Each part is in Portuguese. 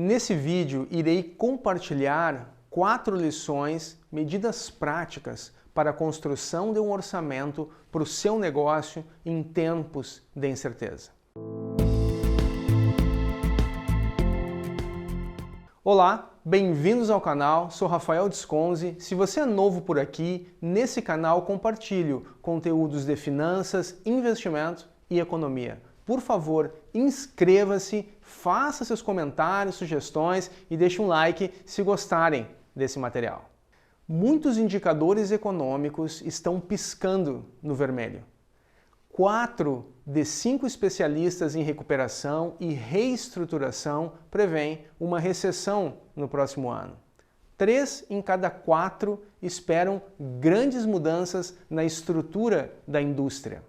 Nesse vídeo, irei compartilhar 4 lições, medidas práticas para a construção de um orçamento para o seu negócio em tempos de incerteza. Olá, bem-vindos ao canal, sou Rafael Desconze. Se você é novo por aqui, nesse canal compartilho conteúdos de finanças, investimento e economia. Por favor, inscreva-se, faça seus comentários, sugestões e deixe um like se gostarem desse material. Muitos indicadores econômicos estão piscando no vermelho. 4 de 5 especialistas em recuperação e reestruturação prevêem uma recessão no próximo ano. 3 em cada 4 esperam grandes mudanças na estrutura da indústria.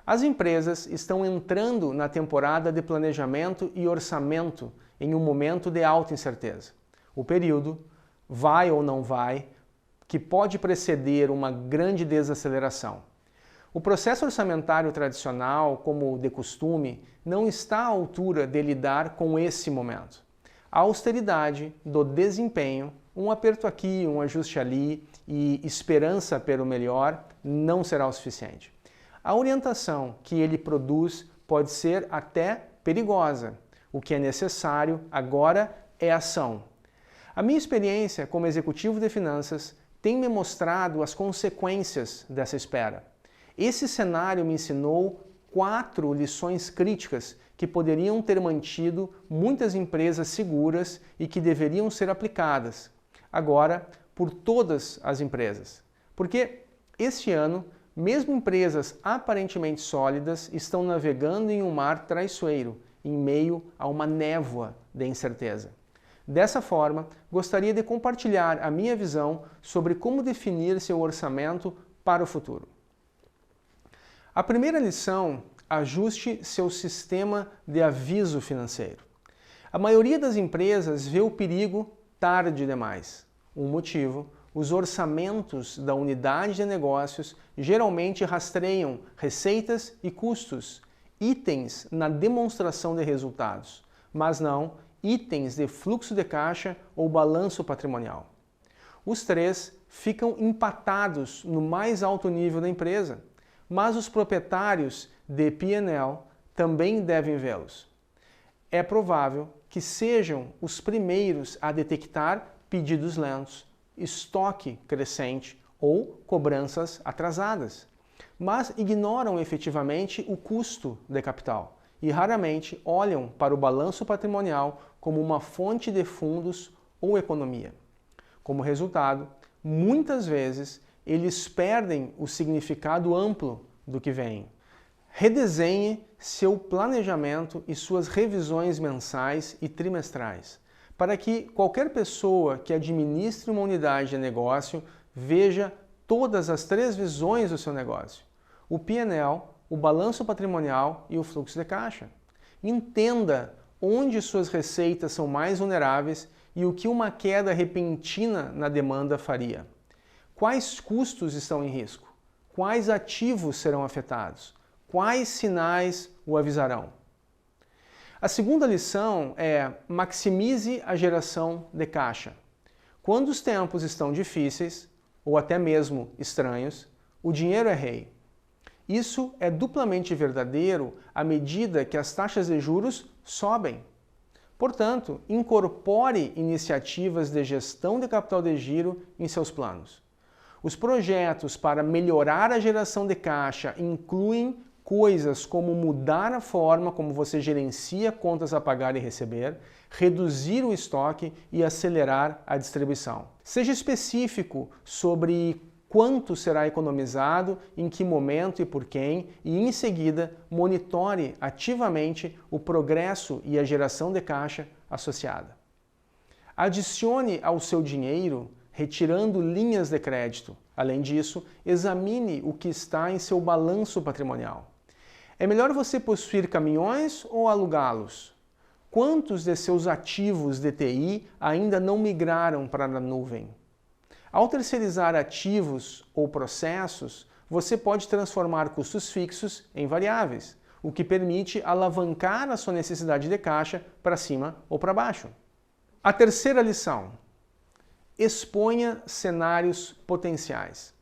As empresas estão entrando na temporada de planejamento e orçamento em um momento de alta incerteza. O período, vai ou não vai, que pode preceder uma grande desaceleração. O processo orçamentário tradicional, como de costume, não está à altura de lidar com esse momento. A austeridade do desempenho, um aperto aqui, um ajuste ali e esperança pelo melhor não será o suficiente. A orientação que ele produz pode ser até perigosa. O que é necessário agora é ação. A minha experiência como executivo de finanças tem me mostrado as consequências dessa espera. Esse cenário me ensinou 4 lições críticas que poderiam ter mantido muitas empresas seguras e que deveriam ser aplicadas agora por todas as empresas. Porque este ano, mesmo empresas aparentemente sólidas estão navegando em um mar traiçoeiro, em meio a uma névoa de incerteza. Dessa forma, gostaria de compartilhar a minha visão sobre como definir seu orçamento para o futuro. A primeira lição: ajuste seu sistema de aviso financeiro. A maioria das empresas vê o perigo tarde demais. Um motivo: os orçamentos da unidade de negócios geralmente rastreiam receitas e custos, itens na demonstração de resultados, mas não itens de fluxo de caixa ou balanço patrimonial. Os 3 ficam empatados no mais alto nível da empresa, mas os proprietários de P&L também devem vê-los. É provável que sejam os primeiros a detectar pedidos lentos, estoque crescente ou cobranças atrasadas, mas ignoram efetivamente o custo de capital e raramente olham para o balanço patrimonial como uma fonte de fundos ou economia. Como resultado, muitas vezes eles perdem o significado amplo do que vem. Redesenhe seu planejamento e suas revisões mensais e trimestrais, para que qualquer pessoa que administre uma unidade de negócio veja todas as 3 visões do seu negócio: o P&L, o balanço patrimonial e o fluxo de caixa. Entenda onde suas receitas são mais vulneráveis e o que uma queda repentina na demanda faria. Quais custos estão em risco? Quais ativos serão afetados? Quais sinais o avisarão? A segunda lição é: maximize a geração de caixa. Quando os tempos estão difíceis, ou até mesmo estranhos, o dinheiro é rei. Isso é duplamente verdadeiro à medida que as taxas de juros sobem. Portanto, incorpore iniciativas de gestão de capital de giro em seus planos. Os projetos para melhorar a geração de caixa incluem coisas como mudar a forma como você gerencia contas a pagar e receber, reduzir o estoque e acelerar a distribuição. Seja específico sobre quanto será economizado, em que momento e por quem, e em seguida monitore ativamente o progresso e a geração de caixa associada. Adicione ao seu dinheiro retirando linhas de crédito. Além disso, examine o que está em seu balanço patrimonial. É melhor você possuir caminhões ou alugá-los? Quantos de seus ativos de TI ainda não migraram para a nuvem? Ao terceirizar ativos ou processos, você pode transformar custos fixos em variáveis, o que permite alavancar a sua necessidade de caixa para cima ou para baixo. A terceira lição: exponha cenários potenciais.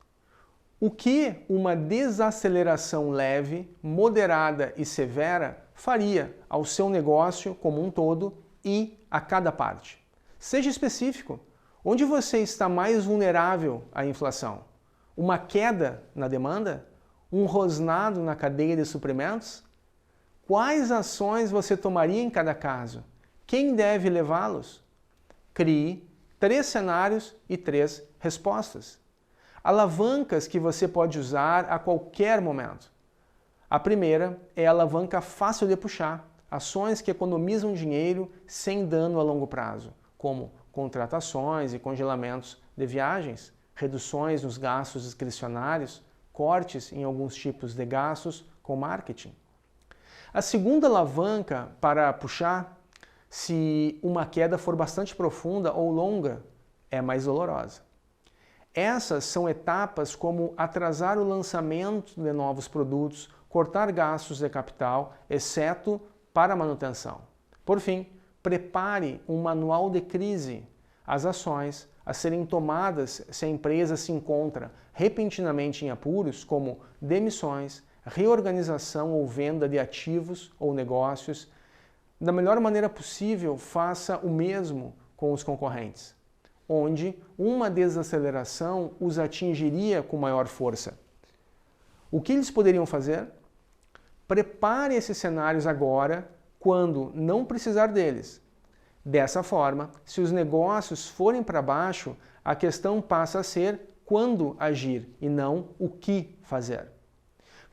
O que uma desaceleração leve, moderada e severa faria ao seu negócio como um todo e a cada parte? Seja específico. Onde você está mais vulnerável à inflação? Uma queda na demanda? Um rosnado na cadeia de suprimentos? Quais ações você tomaria em cada caso? Quem deve levá-los? Crie 3 cenários e 3 respostas. Alavancas que você pode usar a qualquer momento. A primeira é a alavanca fácil de puxar, ações que economizam dinheiro sem dano a longo prazo, como contratações e congelamentos de viagens, reduções nos gastos discricionários, cortes em alguns tipos de gastos com marketing. A segunda alavanca para puxar, se uma queda for bastante profunda ou longa, é mais dolorosa. Essas são etapas como atrasar o lançamento de novos produtos, cortar gastos de capital, exceto para manutenção. Por fim, prepare um manual de crise, as ações a serem tomadas se a empresa se encontra repentinamente em apuros, como demissões, reorganização ou venda de ativos ou negócios. Da melhor maneira possível, faça o mesmo com os concorrentes, onde uma desaceleração os atingiria com maior força. O que eles poderiam fazer? Prepare esses cenários agora, quando não precisar deles. Dessa forma, se os negócios forem para baixo, a questão passa a ser quando agir e não o que fazer.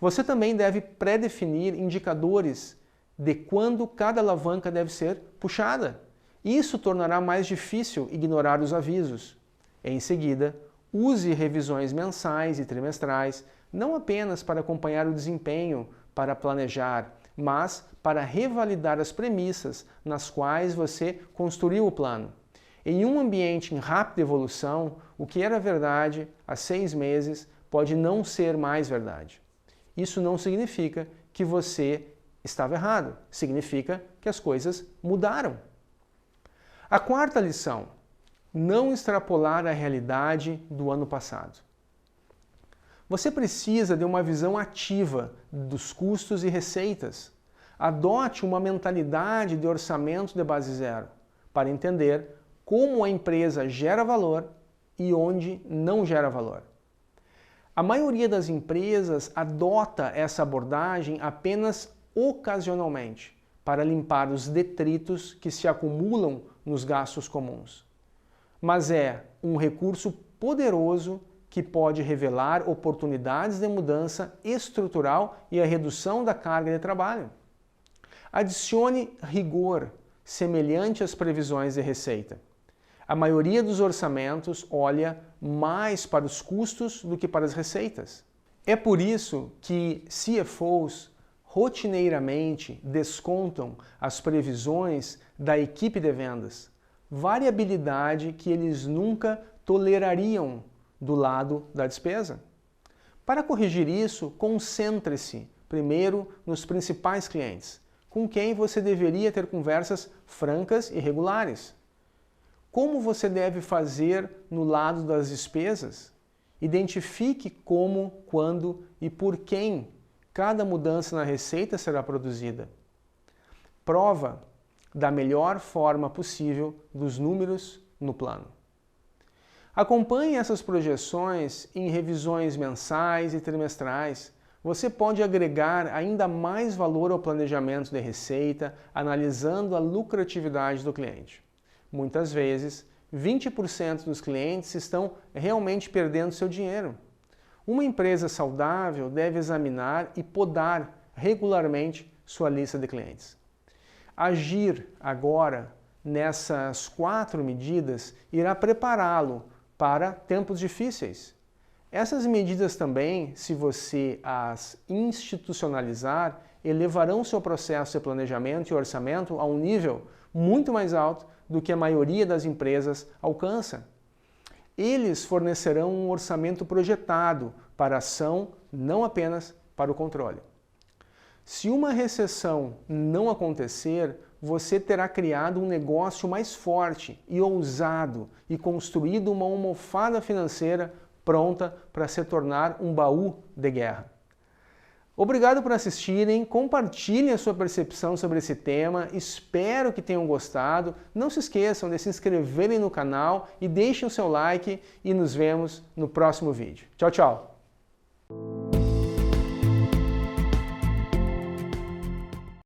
Você também deve pré-definir indicadores de quando cada alavanca deve ser puxada. Isso tornará mais difícil ignorar os avisos. Em seguida, use revisões mensais e trimestrais, não apenas para acompanhar o desempenho, para planejar, mas para revalidar as premissas nas quais você construiu o plano. Em um ambiente em rápida evolução, o que era verdade há 6 meses pode não ser mais verdade. Isso não significa que você estava errado, significa que as coisas mudaram. A quarta lição: não extrapolar a realidade do ano passado. Você precisa de uma visão ativa dos custos e receitas. Adote uma mentalidade de orçamento de base zero, para entender como a empresa gera valor e onde não gera valor. A maioria das empresas adota essa abordagem apenas ocasionalmente, para limpar os detritos que se acumulam nos gastos comuns. Mas é um recurso poderoso que pode revelar oportunidades de mudança estrutural e a redução da carga de trabalho. Adicione rigor, semelhante às previsões de receita. A maioria dos orçamentos olha mais para os custos do que para as receitas. É por isso que CFOs rotineiramente descontam as previsões da equipe de vendas, variabilidade que eles nunca tolerariam do lado da despesa. Para corrigir isso, concentre-se primeiro nos principais clientes, com quem você deveria ter conversas francas e regulares. Como você deve fazer no lado das despesas? Identifique como, quando e por quem cada mudança na receita será produzida. Prova da melhor forma possível dos números no plano. Acompanhe essas projeções em revisões mensais e trimestrais. Você pode agregar ainda mais valor ao planejamento de receita, analisando a lucratividade do cliente. Muitas vezes, 20% dos clientes estão realmente perdendo seu dinheiro. Uma empresa saudável deve examinar e podar regularmente sua lista de clientes. Agir agora nessas 4 medidas irá prepará-lo para tempos difíceis. Essas medidas também, se você as institucionalizar, elevarão seu processo de planejamento e orçamento a um nível muito mais alto do que a maioria das empresas alcança. Eles fornecerão um orçamento projetado para a ação, não apenas para o controle. Se uma recessão não acontecer, você terá criado um negócio mais forte e ousado e construído uma almofada financeira pronta para se tornar um baú de guerra. Obrigado por assistirem, compartilhem a sua percepção sobre esse tema, espero que tenham gostado. Não se esqueçam de se inscreverem no canal e deixem o seu like e nos vemos no próximo vídeo. Tchau, tchau!